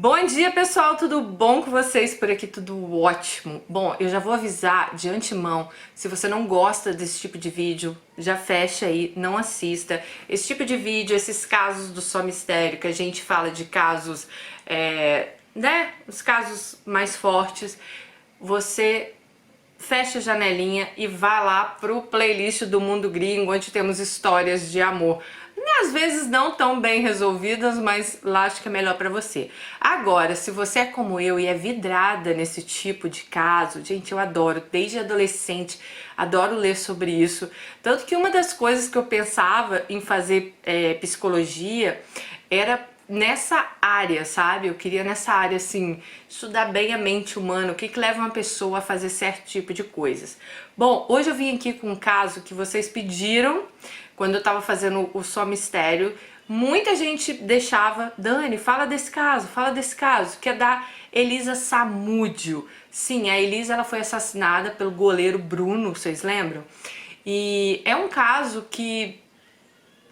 Bom dia, pessoal, tudo bom com vocês? Por aqui tudo ótimo. Bom, eu já vou avisar de antemão, se você não gosta desse tipo de vídeo, já fecha aí, não assista. Esse tipo de vídeo, esses casos do Só Mistério, que a gente fala de casos, os casos mais fortes, você fecha a janelinha e vá lá pro playlist do Mundo Gringo, onde temos histórias de amor. Às vezes não tão bem resolvidas, mas lá acho que é melhor pra você. Agora, se você é como eu e é vidrada nesse tipo de caso, gente, eu adoro, desde adolescente, adoro ler sobre isso. Tanto que uma das coisas que eu pensava em fazer psicologia era nessa área, sabe? Eu queria nessa área, assim, estudar bem a mente humana, o que leva uma pessoa a fazer certo tipo de coisas. Bom, hoje eu vim aqui com um caso que vocês pediram quando eu tava fazendo o Só Mistério. Muita gente deixava, Dani, fala desse caso, que é da Elisa Samúdio. Sim, a Elisa, ela foi assassinada pelo goleiro Bruno, vocês lembram? E é um caso que,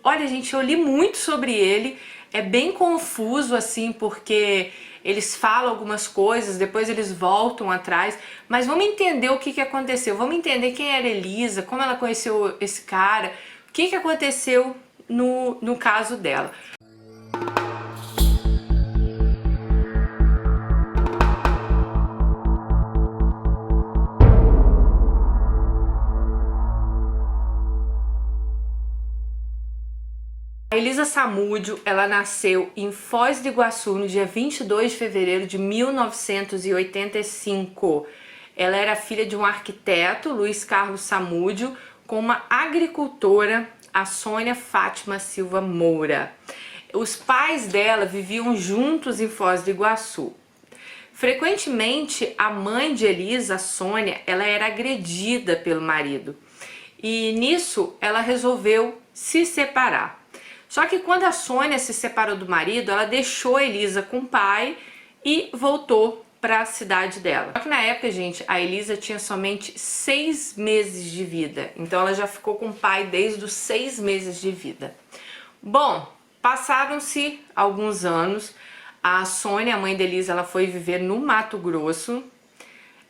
olha, gente, eu li muito sobre ele, é bem confuso, assim, porque eles falam algumas coisas, depois eles voltam atrás, mas vamos entender o que aconteceu, vamos entender quem era Elisa, como ela conheceu esse cara, o que aconteceu no caso dela. A Elisa Samúdio, ela nasceu em Foz do Iguaçu no dia 22 de fevereiro de 1985. Ela era filha de um arquiteto, Luiz Carlos Samúdio, com uma agricultora, a Sônia Fátima Silva Moura. Os pais dela viviam juntos em Foz do Iguaçu. Frequentemente, a mãe de Elisa, a Sônia, ela era agredida pelo marido. E nisso, ela resolveu se separar. Só que quando a Sônia se separou do marido, ela deixou a Elisa com o pai e voltou para a cidade dela. Só que na época, gente, a Elisa tinha somente 6 meses de vida. Então ela já ficou com o pai desde os 6 meses de vida. Bom, passaram-se alguns anos. A Sônia, a mãe da Elisa, ela foi viver no Mato Grosso.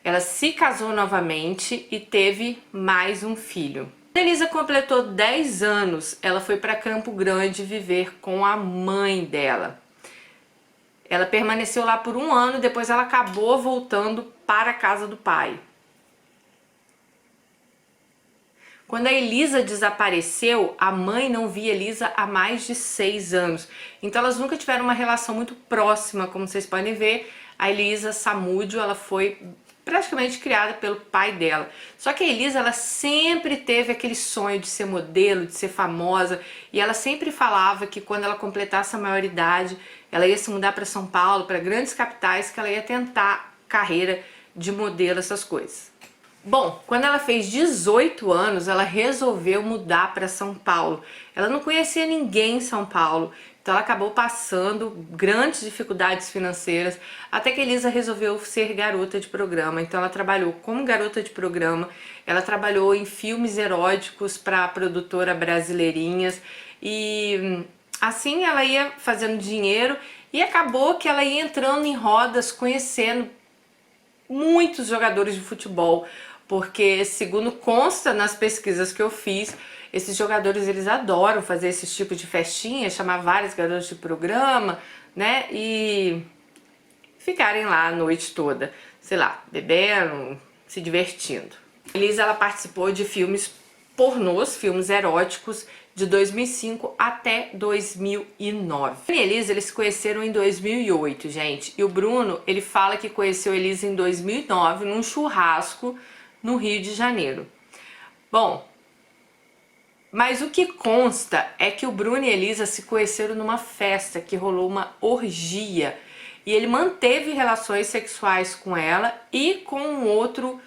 Ela se casou novamente e teve mais um filho. Quando a Elisa completou 10 anos, ela foi para Campo Grande viver com a mãe dela. Ela permaneceu lá por um ano, depois ela acabou voltando para a casa do pai. Quando a Elisa desapareceu, a mãe não via Elisa há mais de 6 anos. Então elas nunca tiveram uma relação muito próxima, como vocês podem ver. A Elisa Samúdio, ela foi praticamente criada pelo pai dela. Só que a Elisa, ela sempre teve aquele sonho de ser modelo, de ser famosa, e ela sempre falava que quando ela completasse a maioridade, ela ia se mudar para São Paulo, para grandes capitais, que ela ia tentar carreira de modelo, essas coisas. Bom, quando ela fez 18 anos, ela resolveu mudar para São Paulo. Ela não conhecia ninguém em São Paulo, então ela acabou passando grandes dificuldades financeiras, até que a Elisa resolveu ser garota de programa. Então ela trabalhou como garota de programa, ela trabalhou em filmes eróticos para a produtora Brasileirinhas, e assim ela ia fazendo dinheiro, e acabou que ela ia entrando em rodas, conhecendo muitos jogadores de futebol, porque segundo consta nas pesquisas que eu fiz, esses jogadores, eles adoram fazer esse tipo de festinha, chamar vários garotos de programa, né, e ficarem lá a noite toda, sei lá, bebendo, se divertindo. Elisa, ela participou de filmes pornôs, filmes eróticos, de 2005 até 2009. Bruno e Elisa, eles se conheceram em 2008, gente. E o Bruno, ele fala que conheceu Elisa em 2009 num churrasco no Rio de Janeiro. Bom, mas o que consta é que o Bruno e Elisa se conheceram numa festa que rolou uma orgia. E ele manteve relações sexuais com ela e com um outro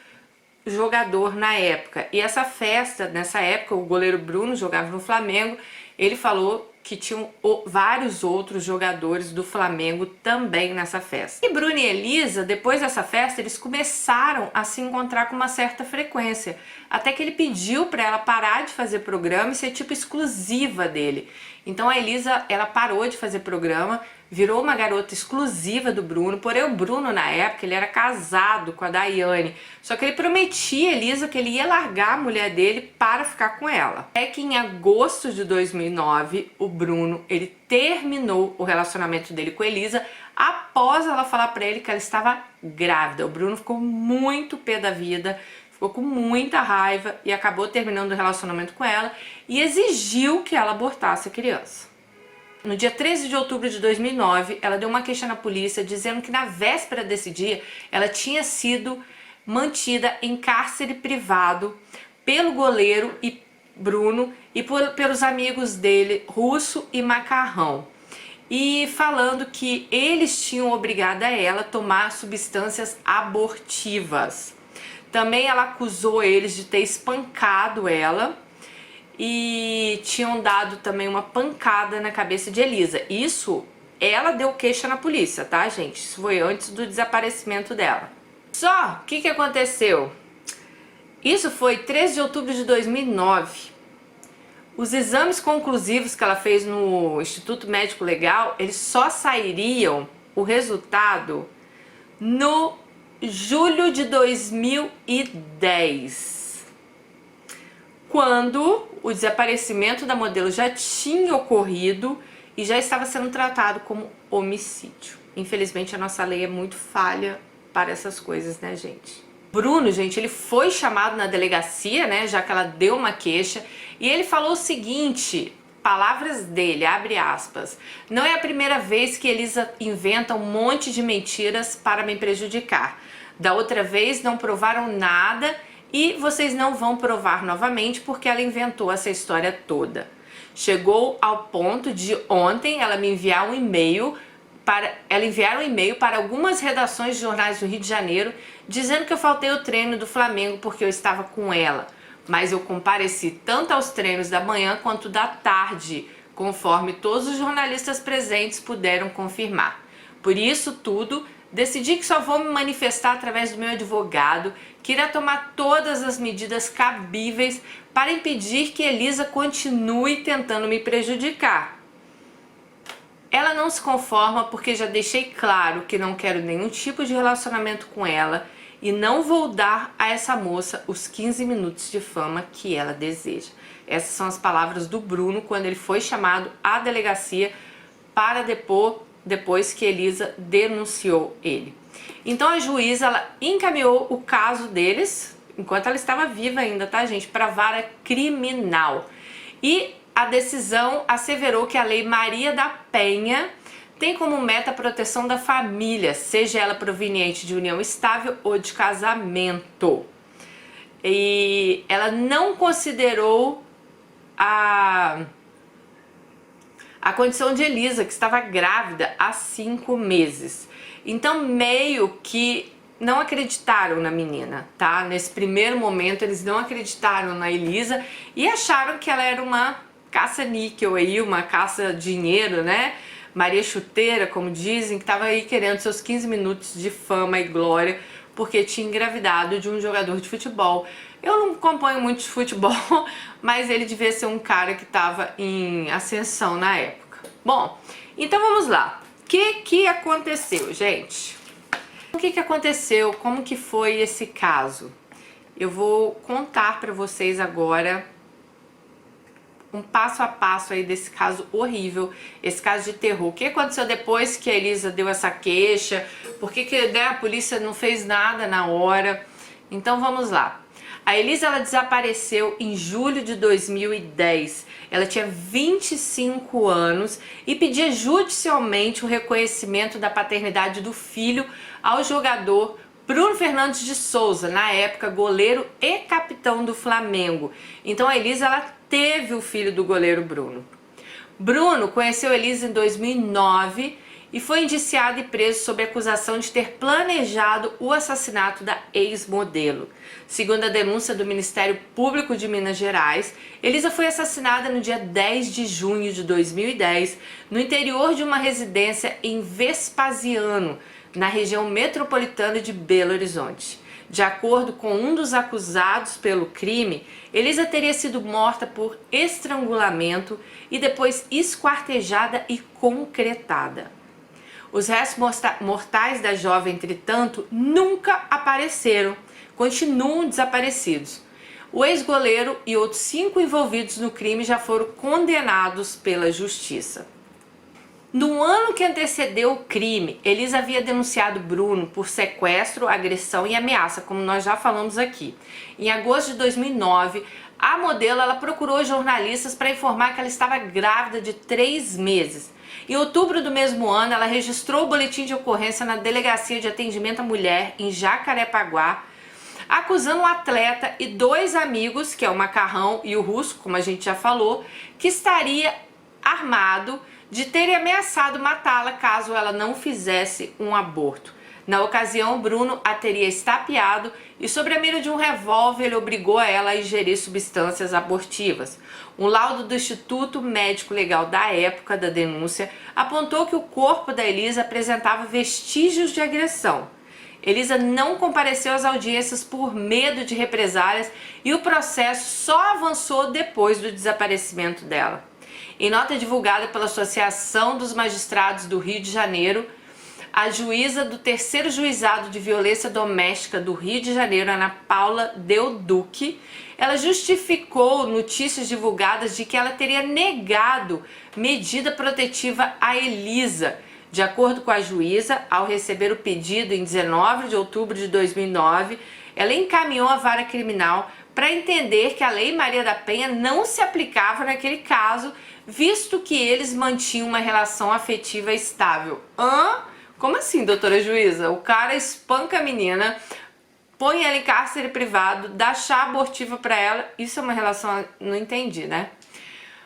jogador na época. E essa festa, nessa época, o goleiro Bruno jogava no Flamengo, ele falou que tinham vários outros jogadores do Flamengo também nessa festa. E Bruno e Elisa, depois dessa festa, eles começaram a se encontrar com uma certa frequência, até que ele pediu para ela parar de fazer programa e ser tipo exclusiva dele. Então a Elisa, ela parou de fazer programa, virou uma garota exclusiva do Bruno, porém o Bruno na época ele era casado com a Daiane, só que ele prometia a Elisa que ele ia largar a mulher dele para ficar com ela. É que em agosto de 2009 o Bruno ele terminou o relacionamento dele com a Elisa após ela falar para ele que ela estava grávida. O Bruno ficou muito pé da vida, ficou com muita raiva e acabou terminando o relacionamento com ela e exigiu que ela abortasse a criança. No dia 13 de outubro de 2009, ela deu uma queixa na polícia dizendo que na véspera desse dia ela tinha sido mantida em cárcere privado pelo goleiro e Bruno e pelos amigos dele, Russo e Macarrão. E falando que eles tinham obrigado ela a tomar substâncias abortivas. Também ela acusou eles de ter espancado ela e tinham dado também uma pancada na cabeça de Elisa. Isso, ela deu queixa na polícia, tá, gente? Isso foi antes do desaparecimento dela. Só, o que aconteceu? Isso foi 13 de outubro de 2009. Os exames conclusivos que ela fez no Instituto Médico Legal, eles só sairiam o resultado no julho de 2010. Quando o desaparecimento da modelo já tinha ocorrido e já estava sendo tratado como homicídio. Infelizmente a nossa lei é muito falha para essas coisas, né, gente? Bruno, gente, ele foi chamado na delegacia, né, já que ela deu uma queixa, e ele falou o seguinte, palavras dele, abre aspas, não é a primeira vez que Elisa inventa um monte de mentiras para me prejudicar. Da outra vez não provaram nada e vocês não vão provar novamente porque ela inventou essa história toda. Chegou ao ponto de ontem ela me enviar um e-mail para algumas redações de jornais do Rio de Janeiro dizendo que eu faltei o treino do Flamengo porque eu estava com ela. Mas eu compareci tanto aos treinos da manhã quanto da tarde, conforme todos os jornalistas presentes puderam confirmar. Por isso tudo, decidi que só vou me manifestar através do meu advogado, que irá tomar todas as medidas cabíveis para impedir que Elisa continue tentando me prejudicar. Ela não se conforma porque já deixei claro que não quero nenhum tipo de relacionamento com ela e não vou dar a essa moça os 15 minutos de fama que ela deseja. Essas são as palavras do Bruno quando ele foi chamado à delegacia para depor depois que Elisa denunciou ele. Então a juíza ela encaminhou o caso deles, enquanto ela estava viva ainda, tá, gente, para a vara criminal. E a decisão asseverou que a Lei Maria da Penha tem como meta a proteção da família, seja ela proveniente de união estável ou de casamento. E ela não considerou a condição de Elisa, que estava grávida há 5 meses. Então meio que não acreditaram na menina, tá? Nesse primeiro momento eles não acreditaram na Elisa e acharam que ela era uma caça-níquel aí, uma caça-dinheiro, né? Maria Chuteira, como dizem, que estava aí querendo seus 15 minutos de fama e glória porque tinha engravidado de um jogador de futebol. Eu não acompanho muito de futebol, mas ele devia ser um cara que estava em ascensão na época. Bom, então vamos lá. O que aconteceu, gente? O que aconteceu? Como que foi esse caso? Eu vou contar para vocês agora um passo a passo aí desse caso horrível, esse caso de terror. O que aconteceu depois que a Elisa deu essa queixa? Por que a polícia não fez nada na hora? Então vamos lá. A Elisa ela desapareceu em julho de 2010. Ela tinha 25 anos e pedia judicialmente o reconhecimento da paternidade do filho ao jogador Bruno Fernandes de Souza, na época goleiro e capitão do Flamengo. Então a Elisa ela teve o filho do goleiro Bruno. Bruno conheceu Elisa em 2009 e foi indiciado e preso sob acusação de ter planejado o assassinato da ex-modelo. Segundo a denúncia do Ministério Público de Minas Gerais, Elisa foi assassinada no dia 10 de junho de 2010, no interior de uma residência em Vespasiano, na região metropolitana de Belo Horizonte. De acordo com um dos acusados pelo crime, Elisa teria sido morta por estrangulamento e depois esquartejada e concretada. Os restos mortais da jovem, entretanto, nunca apareceram, continuam desaparecidos. O ex-goleiro e outros 5 envolvidos no crime já foram condenados pela justiça. No ano que antecedeu o crime, Elisa havia denunciado Bruno por sequestro, agressão e ameaça, como nós já falamos aqui. Em agosto de 2009, a modelo procurou jornalistas para informar que ela estava grávida de 3 meses. Em outubro do mesmo ano, ela registrou o boletim de ocorrência na Delegacia de Atendimento à Mulher, em Jacarepaguá, acusando um atleta e 2 amigos, que é o Macarrão e o Russo, como a gente já falou, que estaria armado de terem ameaçado matá-la caso ela não fizesse um aborto. Na ocasião, Bruno a teria estapeado e, sob a mira de um revólver, ele obrigou ela a ingerir substâncias abortivas. Um laudo do Instituto Médico Legal da época da denúncia apontou que o corpo da Elisa apresentava vestígios de agressão. Elisa não compareceu às audiências por medo de represálias e o processo só avançou depois do desaparecimento dela. Em nota divulgada pela Associação dos Magistrados do Rio de Janeiro, a juíza do 3º Juizado de Violência Doméstica do Rio de Janeiro, Ana Paula Del Duque, ela justificou notícias divulgadas de que ela teria negado medida protetiva a Elisa. De acordo com a juíza, ao receber o pedido em 19 de outubro de 2009, ela encaminhou a vara criminal para entender que a Lei Maria da Penha não se aplicava naquele caso, visto que eles mantinham uma relação afetiva estável. Como assim, doutora juíza? O cara espanca a menina, põe ela em cárcere privado, dá chá abortiva para ela. Isso é uma relação... Não entendi, né?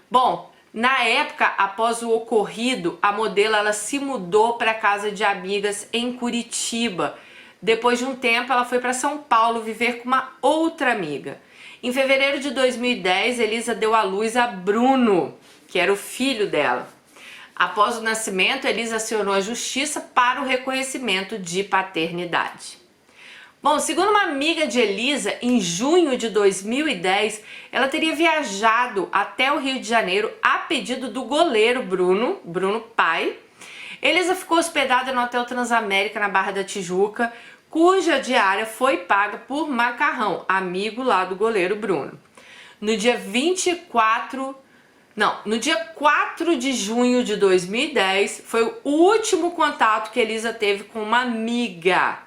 Bom, na época, após o ocorrido, a modelo ela se mudou para casa de amigas em Curitiba. Depois de um tempo, ela foi para São Paulo viver com uma outra amiga. Em fevereiro de 2010, Elisa deu à luz a Bruno, que era o filho dela. Após o nascimento, Elisa acionou a justiça para o reconhecimento de paternidade. Bom, segundo uma amiga de Elisa, em junho de 2010, ela teria viajado até o Rio de Janeiro a pedido do goleiro Bruno pai. Elisa ficou hospedada no Hotel Transamérica, na Barra da Tijuca, cuja diária foi paga por Macarrão, amigo lá do goleiro Bruno. No dia 4 de junho de 2010, foi o último contato que Elisa teve com uma amiga.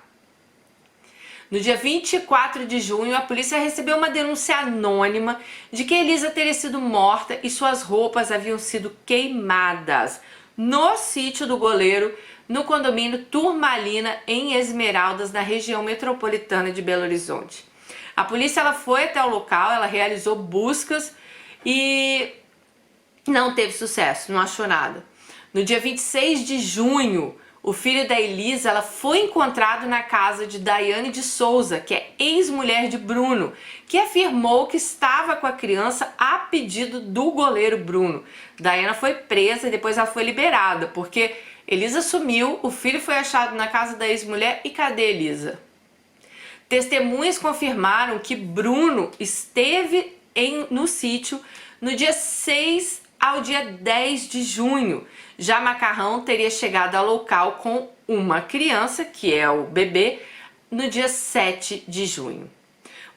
No dia 24 de junho, a polícia recebeu uma denúncia anônima de que Elisa teria sido morta e suas roupas haviam sido queimadas no sítio do goleiro, no condomínio Turmalina, em Esmeraldas, na região metropolitana de Belo Horizonte. A polícia ela foi até o local, ela realizou buscas e não teve sucesso, não achou nada. No dia 26 de junho, o filho da Elisa ela foi encontrado na casa de Daiane de Souza, que é ex-mulher de Bruno, que afirmou que estava com a criança a pedido do goleiro Bruno. Daiane foi presa e depois ela foi liberada, porque Elisa sumiu, o filho foi achado na casa da ex-mulher e cadê Elisa? Testemunhas confirmaram que Bruno esteve no sítio no dia 6 ao dia 10 de junho. Já Macarrão teria chegado ao local com uma criança, que é o bebê, no dia 7 de junho.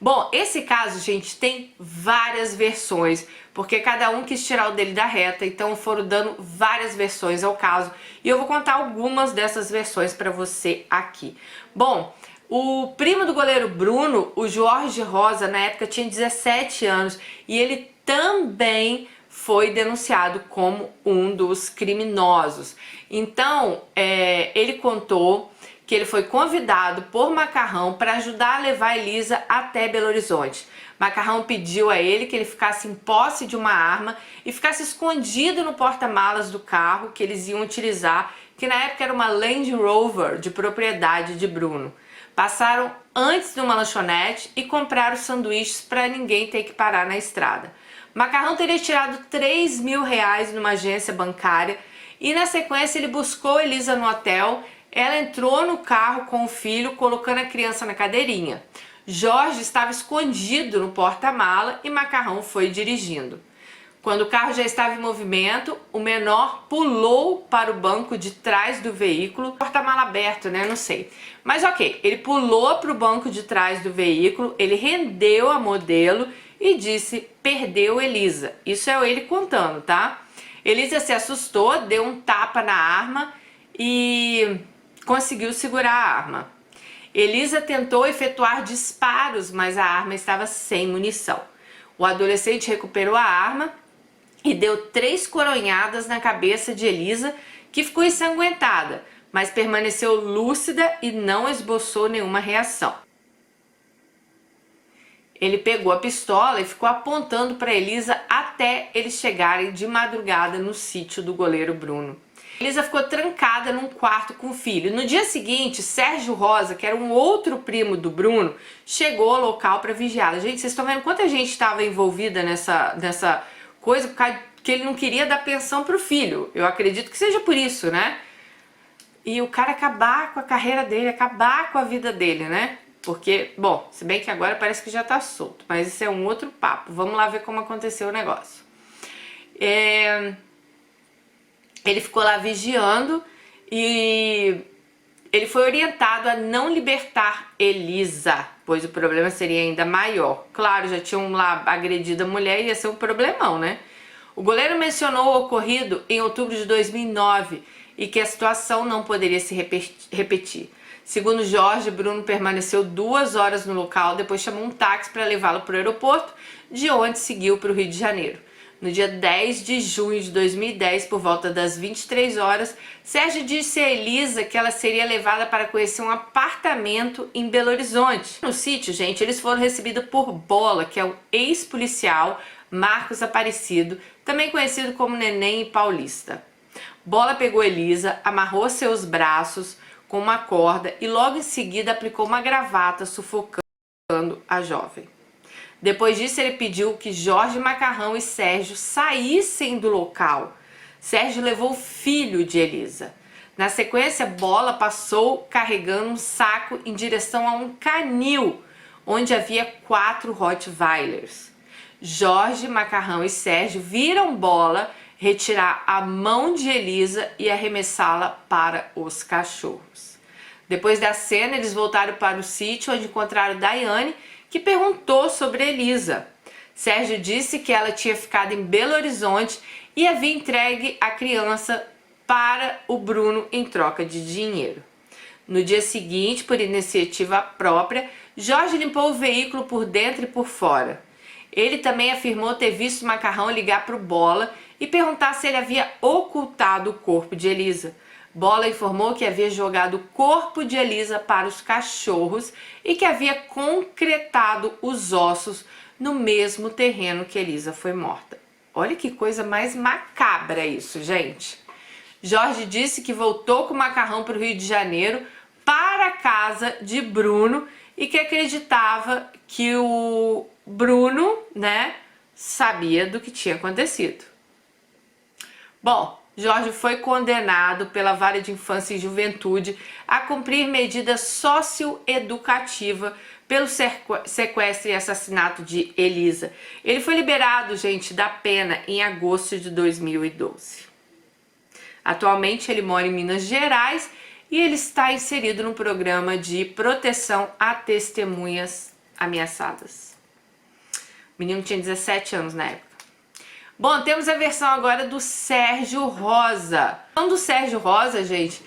Bom, esse caso, gente, tem várias versões, porque cada um quis tirar o dele da reta, então foram dando várias versões ao caso, e eu vou contar algumas dessas versões para você aqui. Bom, o primo do goleiro Bruno, o Jorge Rosa, na época tinha 17 anos, e ele também foi denunciado como um dos criminosos. Então, ele contou que ele foi convidado por Macarrão para ajudar a levar Elisa até Belo Horizonte. Macarrão pediu a ele que ele ficasse em posse de uma arma e ficasse escondido no porta-malas do carro que eles iam utilizar, que na época era uma Land Rover de propriedade de Bruno. Passaram antes de uma lanchonete e compraram sanduíches para ninguém ter que parar na estrada. Macarrão teria tirado R$3.000 numa agência bancária e na sequência ele buscou Elisa no hotel. Ela entrou no carro com o filho, colocando a criança na cadeirinha. Jorge estava escondido no porta-mala e Macarrão foi dirigindo. Quando o carro já estava em movimento, o menor pulou para o banco de trás do veículo, porta-mala aberto, né? Não sei. Mas ok, ele pulou para o banco de trás do veículo, ele rendeu a modelo e disse: perdeu Elisa. Isso é ele contando, tá? Elisa se assustou, deu um tapa na arma e conseguiu segurar a arma. Elisa tentou efetuar disparos, mas a arma estava sem munição. O adolescente recuperou a arma e deu 3 coronhadas na cabeça de Elisa, que ficou ensanguentada, mas permaneceu lúcida e não esboçou nenhuma reação. Ele pegou a pistola e ficou apontando para Elisa até eles chegarem de madrugada no sítio do goleiro Bruno. Elisa ficou trancada num quarto com o filho. No dia seguinte, Sérgio Rosa, que era um outro primo do Bruno, chegou ao local para vigiá-la. Gente, vocês estão vendo quanta gente estava envolvida nessa coisa, por causa que ele não queria dar pensão pro filho. Eu acredito que seja por isso, né? E o cara acabar com a carreira dele, acabar com a vida dele, né? Porque, bom, se bem que agora parece que já tá solto, mas isso é um outro papo. Vamos lá ver como aconteceu o negócio. Ele ficou lá vigiando e ele foi orientado a não libertar Elisa, pois o problema seria ainda maior. Claro, já tinham lá agredido a mulher e ia ser um problemão, né? O goleiro mencionou o ocorrido em outubro de 2009 e que a situação não poderia se repetir. Segundo Jorge, Bruno permaneceu 2 horas no local, depois chamou um táxi para levá-lo para o aeroporto, de onde seguiu para o Rio de Janeiro. No dia 10 de junho de 2010, por volta das 23 horas, Sérgio disse a Elisa que ela seria levada para conhecer um apartamento em Belo Horizonte. No sítio, gente, eles foram recebidos por Bola, que é o ex-policial Marcos Aparecido, também conhecido como Neném e Paulista. Bola pegou Elisa, amarrou seus braços com uma corda e logo em seguida aplicou uma gravata sufocando a jovem. Depois disso, ele pediu que Jorge Macarrão e Sérgio saíssem do local. Sérgio levou o filho de Elisa. Na sequência, Bola passou carregando um saco em direção a um canil, onde havia 4 Rottweilers. Jorge, Macarrão e Sérgio viram Bola retirar a mão de Elisa e arremessá-la para os cachorros. Depois da cena, eles voltaram para o sítio, onde encontraram Daiane, que perguntou sobre Elisa. Sérgio disse que ela tinha ficado em Belo Horizonte e havia entregue a criança para o Bruno em troca de dinheiro. No dia seguinte, por iniciativa própria, Jorge limpou o veículo por dentro e por fora. Ele também afirmou ter visto Macarrão ligar para o Bola e perguntar se ele havia ocultado o corpo de Elisa. Bola informou que havia jogado o corpo de Elisa para os cachorros e que havia concretado os ossos no mesmo terreno que Elisa foi morta. Olha que coisa mais macabra isso, gente. Jorge disse que voltou com o Macarrão para o Rio de Janeiro para a casa de Bruno e que acreditava que o Bruno, né, sabia do que tinha acontecido. Bom, Jorge foi condenado pela Vara de Infância e Juventude a cumprir medida socioeducativa pelo sequestro e assassinato de Elisa. Ele foi liberado, gente, da pena em agosto de 2012. Atualmente ele mora em Minas Gerais e ele está inserido no programa de proteção a testemunhas ameaçadas. O menino tinha 17 anos na época. Bom, temos a versão agora do Sérgio Rosa. Então, do Sérgio Rosa, gente,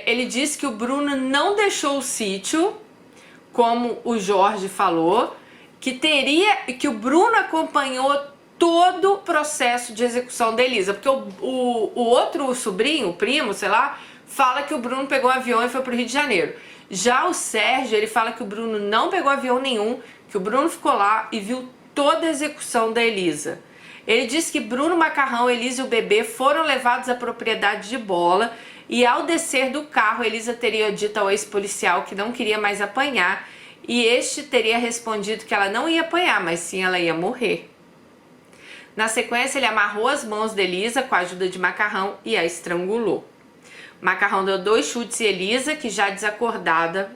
ele disse que o Bruno não deixou o sítio, como o Jorge falou, que o Bruno acompanhou todo o processo de execução da Elisa, porque o outro sobrinho, o primo, sei lá, fala que o Bruno pegou um avião e foi pro Rio de Janeiro. Já o Sérgio, ele fala que o Bruno não pegou avião nenhum, que o Bruno ficou lá e viu toda a execução da Elisa. Ele disse que Bruno, Macarrão, Elisa e o bebê foram levados à propriedade de Bola e ao descer do carro, Elisa teria dito ao ex-policial que não queria mais apanhar e este teria respondido que ela não ia apanhar, mas sim ela ia morrer. Na sequência, ele amarrou as mãos de Elisa com a ajuda de Macarrão e a estrangulou. Macarrão deu 2 chutes em Elisa, que já desacordada,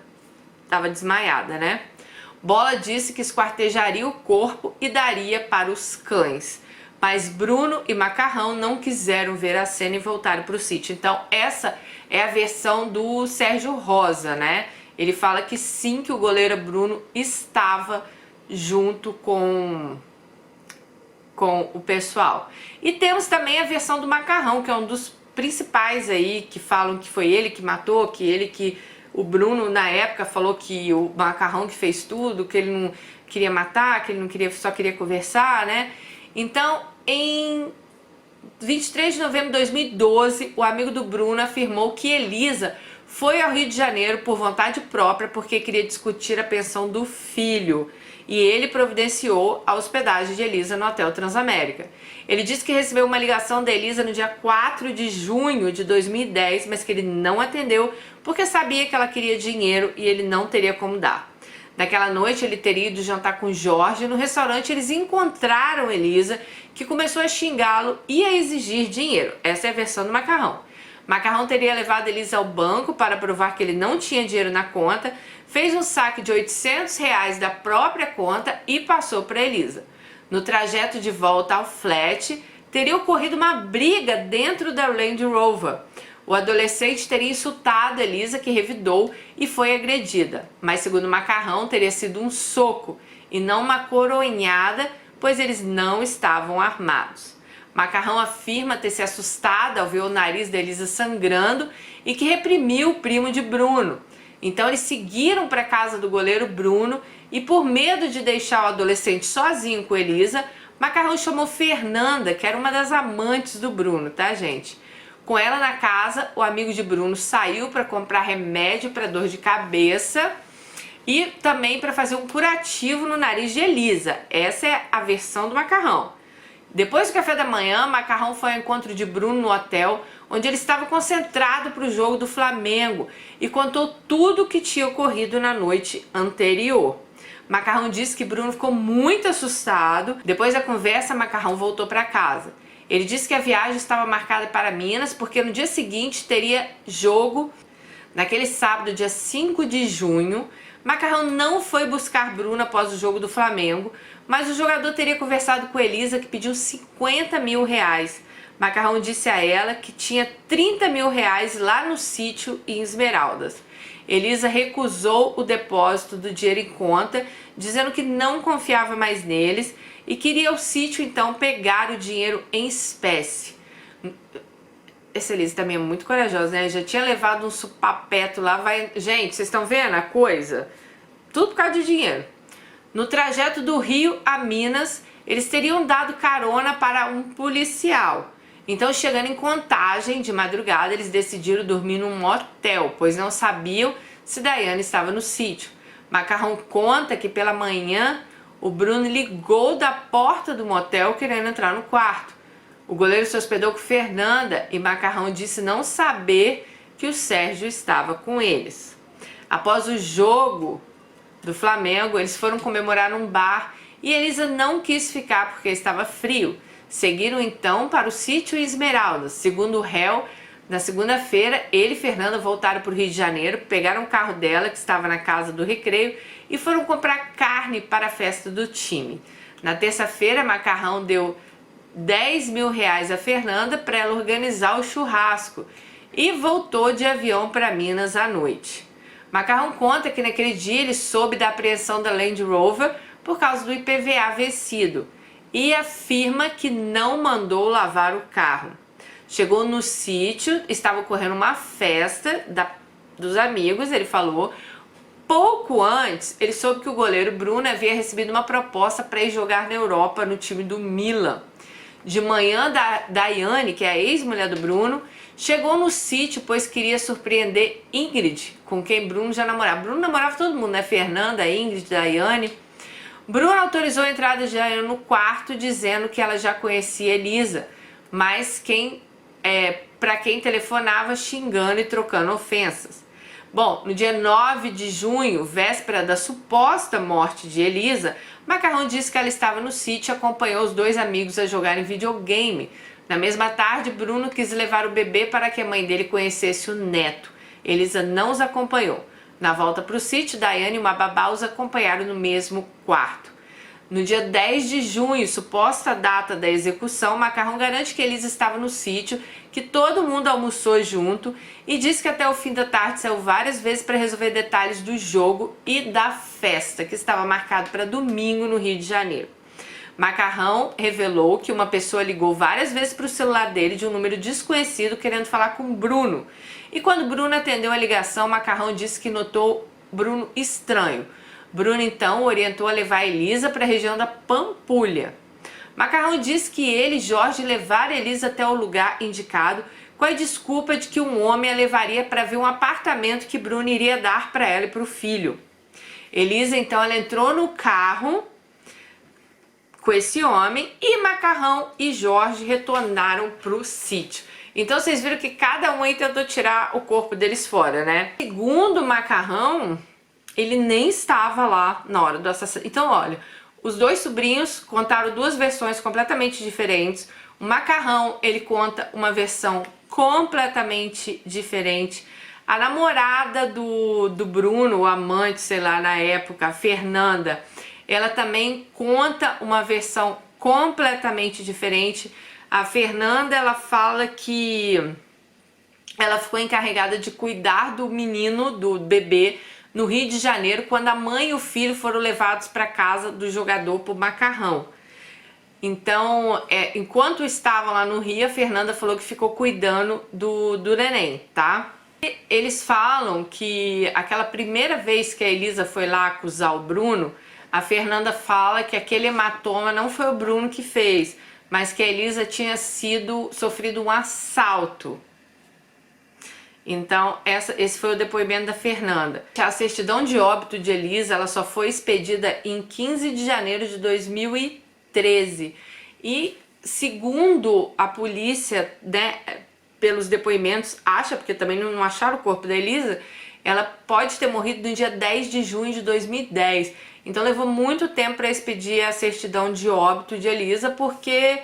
estava desmaiada, né? Bola disse que esquartejaria o corpo e daria para os cães. mas Bruno e Macarrão não quiseram ver a cena e voltaram para o sítio. Então essa é a versão do Sérgio Rosa, né? Ele fala que sim, que o goleiro Bruno estava junto com o pessoal. E temos também a versão do Macarrão, que é um dos principais aí, que falam que foi ele que matou, o Bruno na época falou que o Macarrão que fez tudo, que ele não queria matar, que ele não queria, só queria conversar, né? Então, em 23 de novembro de 2012, o amigo do Bruno afirmou que Elisa foi ao Rio de Janeiro por vontade própria porque queria discutir a pensão do filho. E ele providenciou a hospedagem de Elisa no Hotel Transamérica. Ele disse que recebeu uma ligação da Elisa no dia 4 de junho de 2010, mas que ele não atendeu porque sabia que ela queria dinheiro e ele não teria como dar. Naquela noite ele teria ido jantar com Jorge. No restaurante eles encontraram Elisa, que começou a xingá-lo e a exigir dinheiro. Essa é a versão do Macarrão. Macarrão teria levado Elisa ao banco para provar que ele não tinha dinheiro na conta, fez um saque de R$800 da própria conta e passou para Elisa. No trajeto de volta ao flat, teria ocorrido uma briga dentro da Land Rover. O adolescente teria insultado Elisa, que revidou e foi agredida. Mas segundo Macarrão, teria sido um soco e não uma coronhada, pois eles não estavam armados. Macarrão afirma ter se assustado ao ver o nariz da Elisa sangrando e que reprimiu o primo de Bruno. Então eles seguiram para a casa do goleiro Bruno e, por medo de deixar o adolescente sozinho com Elisa, Macarrão chamou Fernanda, que era uma das amantes do Bruno, tá, gente? Com ela na casa, o amigo de Bruno saiu para comprar remédio para dor de cabeça e também para fazer um curativo no nariz de Elisa. Essa é a versão do Macarrão. Depois do café da manhã, Macarrão foi ao encontro de Bruno no hotel, onde ele estava concentrado para o jogo do Flamengo e contou tudo o que tinha ocorrido na noite anterior. Macarrão disse que Bruno ficou muito assustado. Depois da conversa, Macarrão voltou para casa. Ele disse que a viagem estava marcada para Minas porque no dia seguinte teria jogo. Naquele sábado, dia 5 de junho, Macarrão não foi buscar Bruno após o jogo do Flamengo, mas o jogador teria conversado com Elisa, que pediu R$50 mil. Macarrão disse a ela que tinha R$30 mil lá no sítio em Esmeraldas. Elisa recusou o depósito do dinheiro em conta, dizendo que não confiava mais neles e queria ao sítio então pegar o dinheiro em espécie. Essa Elisa também é muito corajosa, né? Já tinha levado um supapeto lá. Gente, vocês estão vendo a coisa? Tudo por causa de dinheiro. No trajeto do Rio a Minas, eles teriam dado carona para um policial. Então, chegando em Contagem de madrugada, eles decidiram dormir num motel, pois não sabiam se Daiane estava no sítio. Macarrão conta que pela manhã o Bruno ligou da porta do motel querendo entrar no quarto. O goleiro se hospedou com Fernanda e Macarrão disse não saber que o Sérgio estava com eles. Após o jogo do Flamengo, eles foram comemorar num bar e Elisa não quis ficar porque estava frio. Seguiram então para o sítio Esmeraldas. Segundo o réu, na segunda-feira, ele e Fernanda voltaram para o Rio de Janeiro, pegaram o carro dela, que estava na casa do Recreio, e foram comprar carne para a festa do time. Na terça-feira, Macarrão deu R$10 mil a Fernanda para ela organizar o churrasco e voltou de avião para Minas à noite. Macarrão conta que naquele dia ele soube da apreensão da Land Rover por causa do IPVA vencido e afirma que não mandou lavar o carro. Chegou no sítio, estava ocorrendo uma festa dos amigos, ele falou. Pouco antes, ele soube que o goleiro Bruno havia recebido uma proposta para ir jogar na Europa no time do Milan. De manhã, Daiane, que é a ex-mulher do Bruno, chegou no sítio, pois queria surpreender Ingrid, com quem Bruno já namorava. Bruno namorava todo mundo, né? Fernanda, Ingrid, Daiane. Bruno autorizou a entrada de Daiane no quarto, dizendo que ela já conhecia Elisa, mas para quem telefonava xingando e trocando ofensas. Bom, no dia 9 de junho, véspera da suposta morte de Elisa, Macarrão disse que ela estava no sítio e acompanhou os dois amigos a jogarem videogame. Na mesma tarde, Bruno quis levar o bebê para que a mãe dele conhecesse o neto. Elisa não os acompanhou. Na volta para o sítio, Daiane e uma babá os acompanharam no mesmo quarto. No dia 10 de junho, suposta data da execução, Macarrão garante que Elisa estava no sítio, que todo mundo almoçou junto e diz que até o fim da tarde saiu várias vezes para resolver detalhes do jogo e da festa, que estava marcado para domingo no Rio de Janeiro. Macarrão revelou que uma pessoa ligou várias vezes para o celular dele de um número desconhecido querendo falar com Bruno. E quando Bruno atendeu a ligação, Macarrão disse que notou Bruno estranho. Bruno então orientou a levar Elisa para a região da Pampulha. Macarrão disse que ele e Jorge levaram Elisa até o lugar indicado com a desculpa de que um homem a levaria para ver um apartamento que Bruno iria dar para ela e para o filho. Elisa então ela entrou no carro com esse homem e Macarrão e Jorge retornaram pro sítio. Então vocês viram que cada um aí tentou tirar o corpo deles fora, né? Segundo Macarrão, ele nem estava lá na hora do assassinato. Então olha, os dois sobrinhos contaram duas versões completamente diferentes. O Macarrão, ele conta uma versão completamente diferente. A namorada do Bruno, o amante, sei lá, na época, a Fernanda, ela também conta uma versão completamente diferente. A Fernanda, ela fala que ela ficou encarregada de cuidar do menino, do bebê, no Rio de Janeiro, quando a mãe e o filho foram levados para casa do jogador por Macarrão. Então, enquanto estavam lá no Rio, a Fernanda falou que ficou cuidando do neném, tá? E eles falam que aquela primeira vez que a Elisa foi lá acusar o Bruno, a Fernanda fala que aquele hematoma não foi o Bruno que fez, mas que a Elisa tinha sofrido um assalto. Então, esse foi o depoimento da Fernanda. A certidão de óbito de Elisa, ela só foi expedida em 15 de janeiro de 2013. E, segundo a polícia, né, pelos depoimentos, porque também não acharam o corpo da Elisa, ela pode ter morrido no dia 10 de junho de 2010. Então levou muito tempo para expedir a certidão de óbito de Elisa, porque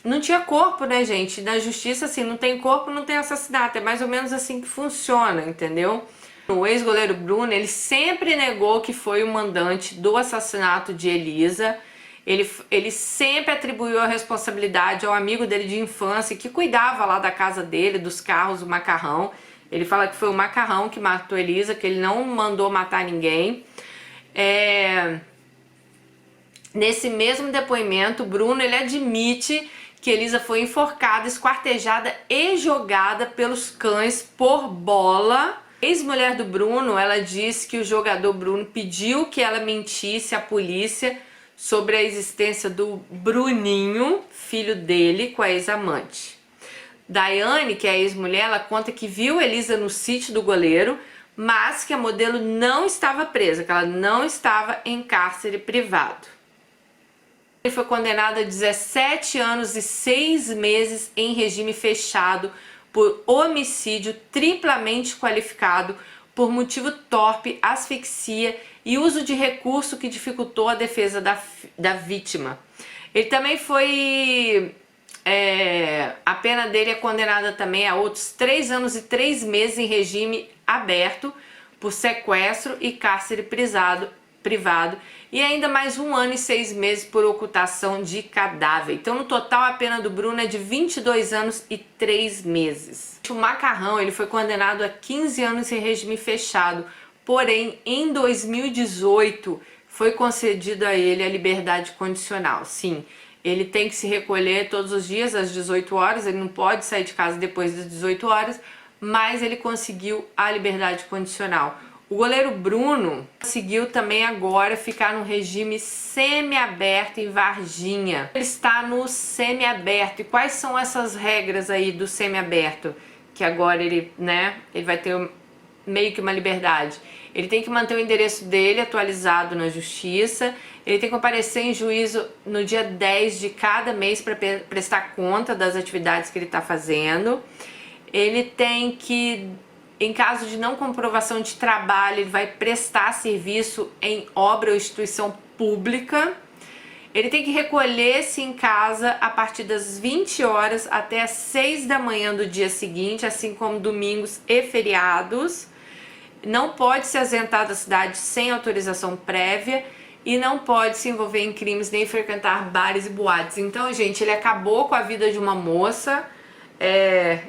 não tinha corpo, né, gente? Na justiça, assim, não tem corpo, não tem assassinato. É mais ou menos assim que funciona, entendeu? O ex-goleiro Bruno, ele sempre negou que foi o mandante do assassinato de Elisa. Ele sempre atribuiu a responsabilidade ao amigo dele de infância, que cuidava lá da casa dele, dos carros, o Macarrão. Ele fala que foi o Macarrão que matou Elisa, que ele não mandou matar ninguém. Nesse mesmo depoimento, Bruno, ele admite que Elisa foi enforcada, esquartejada e jogada pelos cães por bola. A ex-mulher do Bruno, ela disse que o jogador Bruno pediu que ela mentisse à polícia sobre a existência do Bruninho, filho dele, com a ex-amante. Daiane, que é a ex-mulher, ela conta que viu Elisa no sítio do goleiro, mas que a modelo não estava presa, que ela não estava em cárcere privado. Ele foi condenado a 17 anos e 6 meses em regime fechado por homicídio triplamente qualificado por motivo torpe, asfixia e uso de recurso que dificultou a defesa da vítima. Ele também foi... a pena dele é condenada também a outros 3 anos e 3 meses em regime aberto por sequestro e cárcere privado e ainda mais 1 ano e 6 meses por ocultação de cadáver. Então no total a pena do Bruno é de 22 anos e 3 meses. O Macarrão, ele foi condenado a 15 anos em regime fechado, porém em 2018 foi concedido a ele a liberdade condicional. Sim, ele tem que se recolher todos os dias às 18 horas, ele não pode sair de casa depois das 18 horas, mas ele conseguiu a liberdade condicional. O goleiro Bruno conseguiu também agora ficar no regime semiaberto em Varginha. Ele está no semiaberto. E quais são essas regras aí do semiaberto? Que agora ele vai ter meio que uma liberdade. Ele tem que manter o endereço dele atualizado na justiça, ele tem que comparecer em juízo no dia 10 de cada mês para prestar conta das atividades que ele está fazendo. Ele tem que, em caso de não comprovação de trabalho, ele vai prestar serviço em obra ou instituição pública. Ele tem que recolher-se em casa a partir das 20 horas até as 6 da manhã do dia seguinte, assim como domingos e feriados. Não pode se ausentar da cidade sem autorização prévia. e não pode se envolver em crimes nem frequentar bares e boates. Então, gente, ele acabou com a vida de uma moça,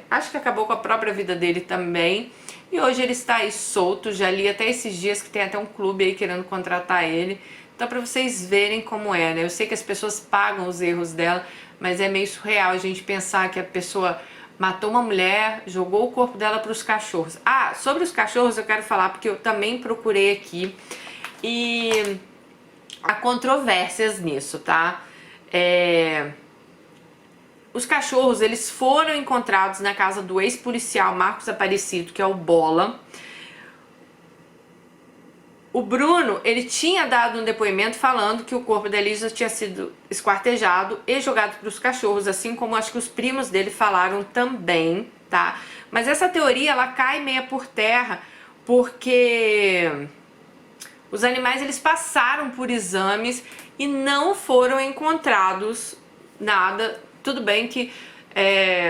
acho que acabou com a própria vida dele também, e hoje ele está aí solto. Já li até esses dias que tem até um clube aí querendo contratar ele. Então, para vocês verem como é, né? Eu sei que as pessoas pagam os erros dela, mas é meio surreal a gente pensar que a pessoa matou uma mulher, jogou o corpo dela para os cachorros. Ah, sobre os cachorros eu quero falar, porque eu também procurei aqui e há controvérsias nisso, tá? Os cachorros, eles foram encontrados na casa do ex-policial Marcos Aparecido, que é o Bola. O Bruno, ele tinha dado um depoimento falando que o corpo da Elisa tinha sido esquartejado e jogado para os cachorros, assim como acho que os primos dele falaram também, tá? Mas essa teoria, ela cai meia por terra, porque os animais, eles passaram por exames e não foram encontrados nada. Tudo bem que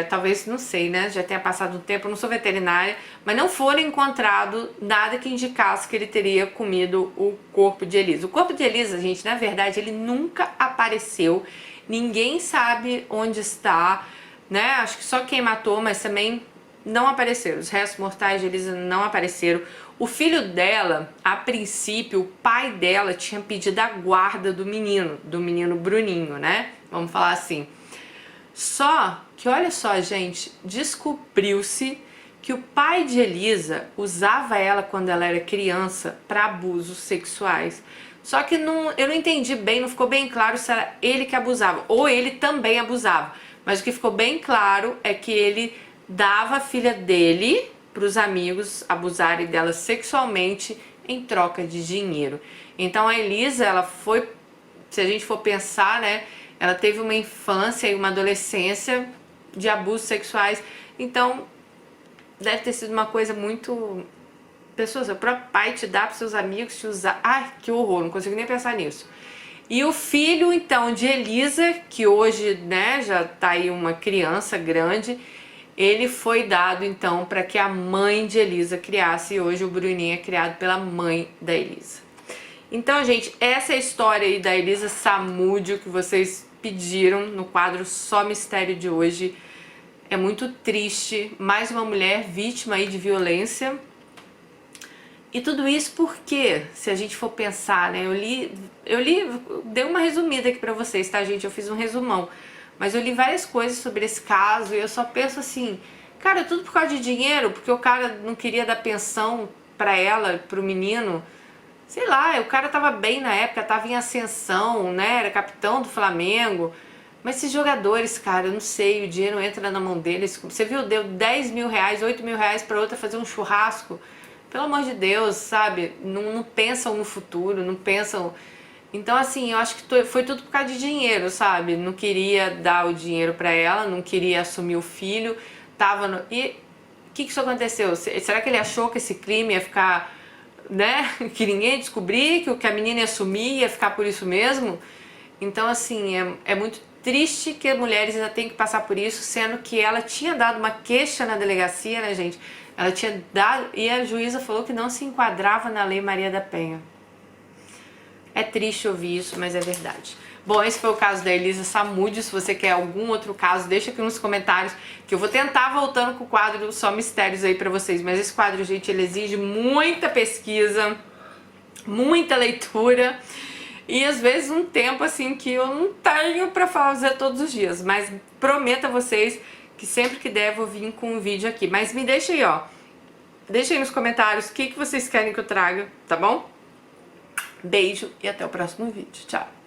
talvez, não sei, né, já tenha passado um tempo, eu não sou veterinária, mas não foram encontrado nada que indicasse que ele teria comido o corpo de Elisa. O corpo de Elisa, gente, na verdade, ele nunca apareceu, ninguém sabe onde está, né, acho que só quem matou, mas também não apareceram, os restos mortais de Elisa não apareceram. O filho dela, a princípio, o pai dela tinha pedido a guarda do menino Bruninho, né, vamos falar assim. Só que, olha só, gente, descobriu-se que o pai de Elisa usava ela quando ela era criança para abusos sexuais. Só que eu não entendi bem, não ficou bem claro se era ele que abusava ou ele também abusava. Mas o que ficou bem claro é que ele dava a filha dele para os amigos abusarem dela sexualmente em troca de dinheiro. Então a Elisa, ela foi, se a gente for pensar, né, ela teve uma infância e uma adolescência de abusos sexuais, então deve ter sido uma coisa muito... Pessoas, o próprio pai te dá para seus amigos te usar... Ai, que horror, não consigo nem pensar nisso. E o filho, então, de Elisa, que hoje, né, já tá aí uma criança grande, ele foi dado, então, para que a mãe de Elisa criasse, e hoje o Bruninho é criado pela mãe da Elisa. Então, gente, essa é a história aí da Elisa Samúdio que vocês pediram no quadro Só Mistério de hoje. É muito triste, mais uma mulher vítima aí de violência. E tudo isso porque, se a gente for pensar, né, eu li, dei uma resumida aqui pra vocês, tá, gente? Eu fiz um resumão. Mas eu li várias coisas sobre esse caso e eu só penso assim, cara, tudo por causa de dinheiro, porque o cara não queria dar pensão pra ela, pro menino. Sei lá, o cara tava bem na época, tava em ascensão, né, era capitão do Flamengo. Mas esses jogadores, cara, eu não sei, o dinheiro entra na mão deles. Você viu, deu 10 mil reais, 8 mil reais pra outra fazer um churrasco. Pelo amor de Deus, sabe? Não pensam no futuro, não pensam... Então, assim, eu acho que foi tudo por causa de dinheiro, sabe? Não queria dar o dinheiro pra ela, não queria assumir o filho, tava no... E o que isso aconteceu? Será que ele achou que esse crime ia ficar... né, que ninguém ia descobrir, que a menina ia sumir, ia ficar por isso mesmo? Então, assim, é muito triste que as mulheres ainda tenham que passar por isso, sendo que ela tinha dado uma queixa na delegacia, né, gente? Ela tinha dado, e a juíza falou que não se enquadrava na Lei Maria da Penha. É triste ouvir isso, mas é verdade. Bom, esse foi o caso da Elisa Samúdio. Se você quer algum outro caso, deixa aqui nos comentários, que eu vou tentar voltando com o quadro Só Mistérios aí pra vocês. Mas esse quadro, gente, ele exige muita pesquisa, muita leitura e às vezes um tempo assim que eu não tenho pra fazer todos os dias. Mas prometo a vocês que sempre que der eu vou vir com um vídeo aqui. Mas me deixa aí, ó. Deixa aí nos comentários o que vocês querem que eu traga, tá bom? Beijo e até o próximo vídeo. Tchau!